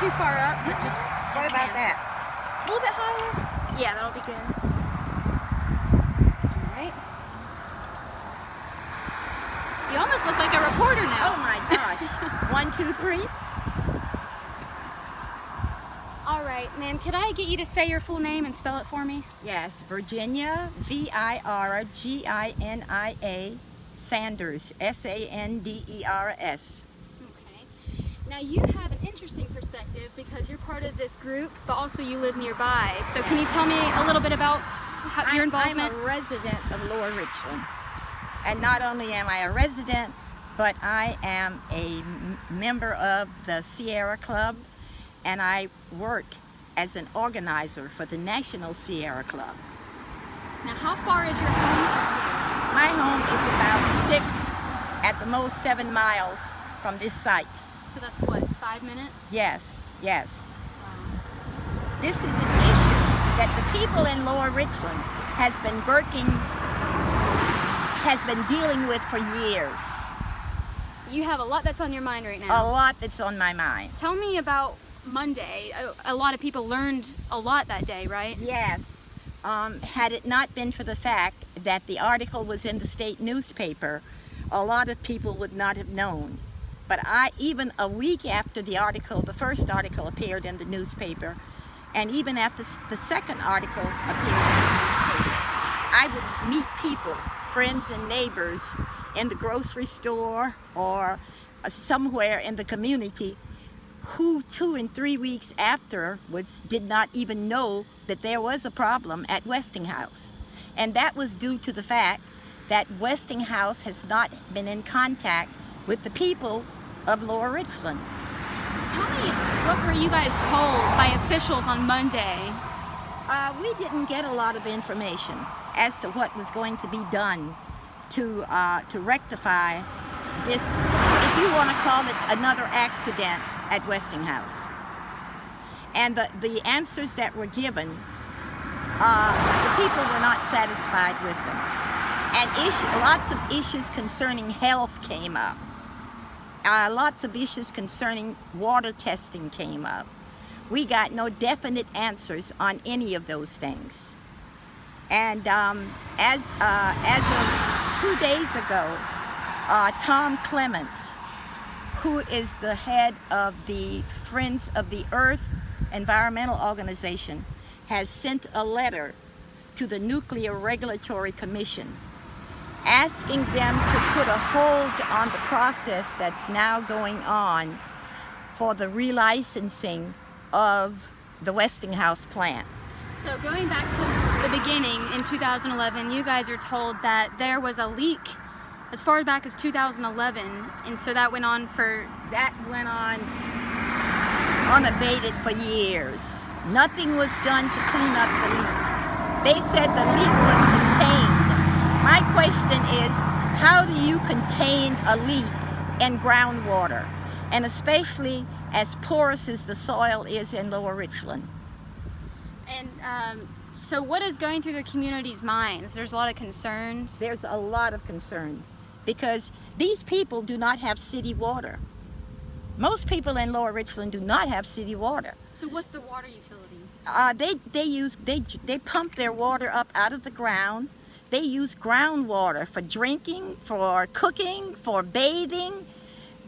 too far up, but just... What about that? A little bit higher? Yeah, that'll be good. Alright. You almost look like a reporter now. Oh my gosh. 1, 2, 3. Alright, ma'am, could I get you to say your full name and spell it for me? Yes, Virginia, Virginia, Sanders, Sanders. Okay. Now you have an interesting perspective because you're part of this group, but also you live nearby. So can you tell me a little bit about your involvement? I'm a resident of Lower Richland. And not only am I a resident, but I am a member of the Sierra Club, and I work as an organizer for the National Sierra Club. Now how far is your home? My home is about 6, at the most 7 miles from this site. So that's what, 5 minutes? Yes, yes. Wow. This is an issue that the people in Lower Richland has been dealing with for years. You have a lot that's on your mind right now. A lot that's on my mind. Tell me about Monday. A lot of people learned a lot that day, right? Yes. Had it not been for the fact that the article was in the state newspaper, a lot of people would not have known. But even a week after the first article appeared in the newspaper, and even after the second article appeared in the newspaper, I would meet people, friends and neighbors, in the grocery store or somewhere in the community who 2 and 3 weeks afterwards did not even know that there was a problem at Westinghouse. And that was due to the fact that Westinghouse has not been in contact with the people of Lower Richland. Tell me, what were you guys told by officials on Monday? We didn't get a lot of information as to what was going to be done to rectify this, if you want to call it another accident at Westinghouse. And the answers that were given, the people were not satisfied with them. And lots of issues concerning health came up. Lots of issues concerning water testing came up. We got no definite answers on any of those things. And as of 2 days ago, Tom Clements, who is the head of the Friends of the Earth Environmental Organization, has sent a letter to the Nuclear Regulatory Commission asking them to put a hold on the process that's now going on for the relicensing of the Westinghouse plant. So going back to the beginning in 2011, you guys are told that there was a leak as far back as 2011, and so that went on for... That went on unabated for years. Nothing was done to clean up the leak. They said the leak was contained. My question is, how do you contain a leak in groundwater? And especially as porous as the soil is in Lower Richland. And so what is going through the community's minds? There's a lot of concerns. There's a lot of concern because these people do not have city water. Most people in Lower Richland do not have city water. So what's the water utility? They pump their water up out of the ground. They use groundwater for drinking, for cooking, for bathing.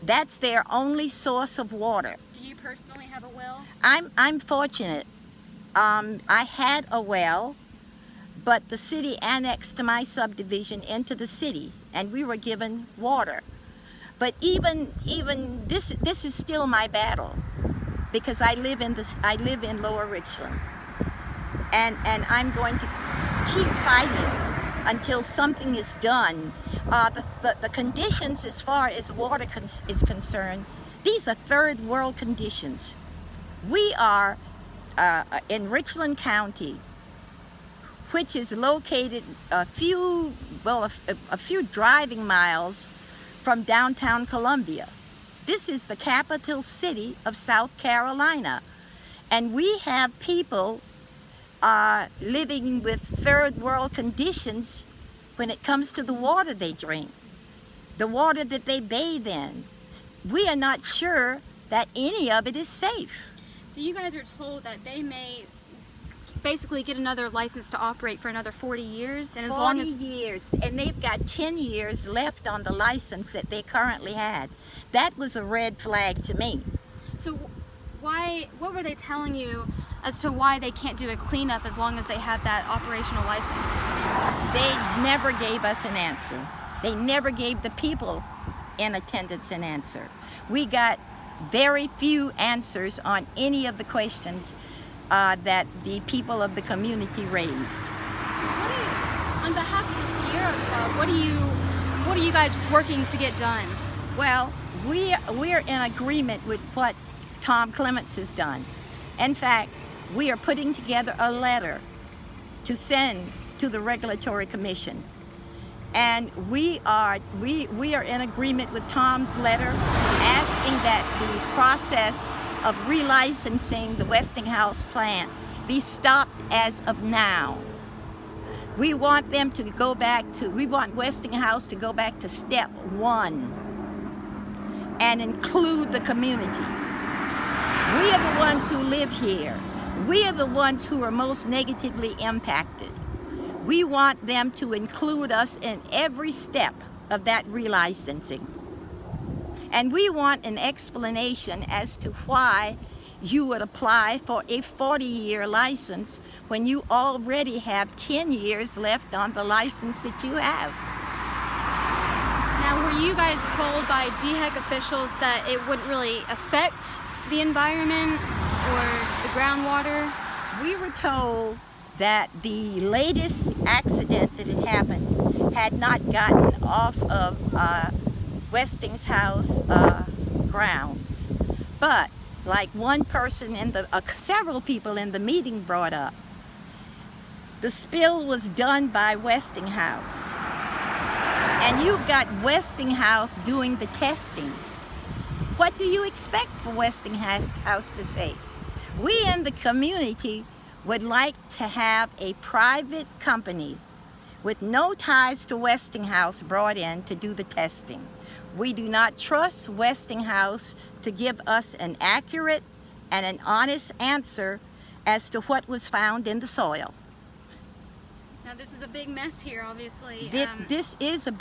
That's their only source of water. Do you personally have a well? I'm fortunate. I had a well, but the city annexed my subdivision into the city, and we were given water. But even this is still my battle, because I live in Lower Richland, and I'm going to keep fighting until something is done. The conditions as far as water is concerned, these are third world conditions. We are in Richland County, which is located a few driving miles from downtown Columbia. This is the capital city of South Carolina, and we have people living with third world conditions when it comes to the water they drink, the water that they bathe in. We are not sure that any of it is safe. So you guys are told that they may basically get another license to operate for another 40 years, and as long as 40 years, and they've got 10 years left on the license that they currently had. That was a red flag to me. So what were they telling you as to why they can't do a cleanup as long as they have that operational license? They never gave us an answer. They never gave the people in attendance an answer. We got very few answers on any of the questions that the people of the community raised. So on behalf of the Sierra Club, what are you guys working to get done? Well, we're in agreement with what Tom Clements has done. In fact, we are putting together a letter to send to the Regulatory Commission. And we are in agreement with Tom's letter asking that the process of relicensing the Westinghouse plant be stopped as of now. We want we want Westinghouse to go back to step one and include the community. We are the ones who live here. We are the ones who are most negatively impacted. We want them to include us in every step of that relicensing. And we want an explanation as to why you would apply for a 40-year license when you already have 10 years left on the license that you have. Now, were you guys told by DHEC officials that it wouldn't really affect the environment or the groundwater? We were told that the latest accident that had happened had not gotten off of Westinghouse grounds. But like one person several people in the meeting brought up, the spill was done by Westinghouse. And you've got Westinghouse doing the testing. What do you expect for Westinghouse to say? We in the community would like to have a private company with no ties to Westinghouse brought in to do the testing. We do not trust Westinghouse to give us an accurate and an honest answer as to what was found in the soil. Now, this is a big mess here, obviously. This is a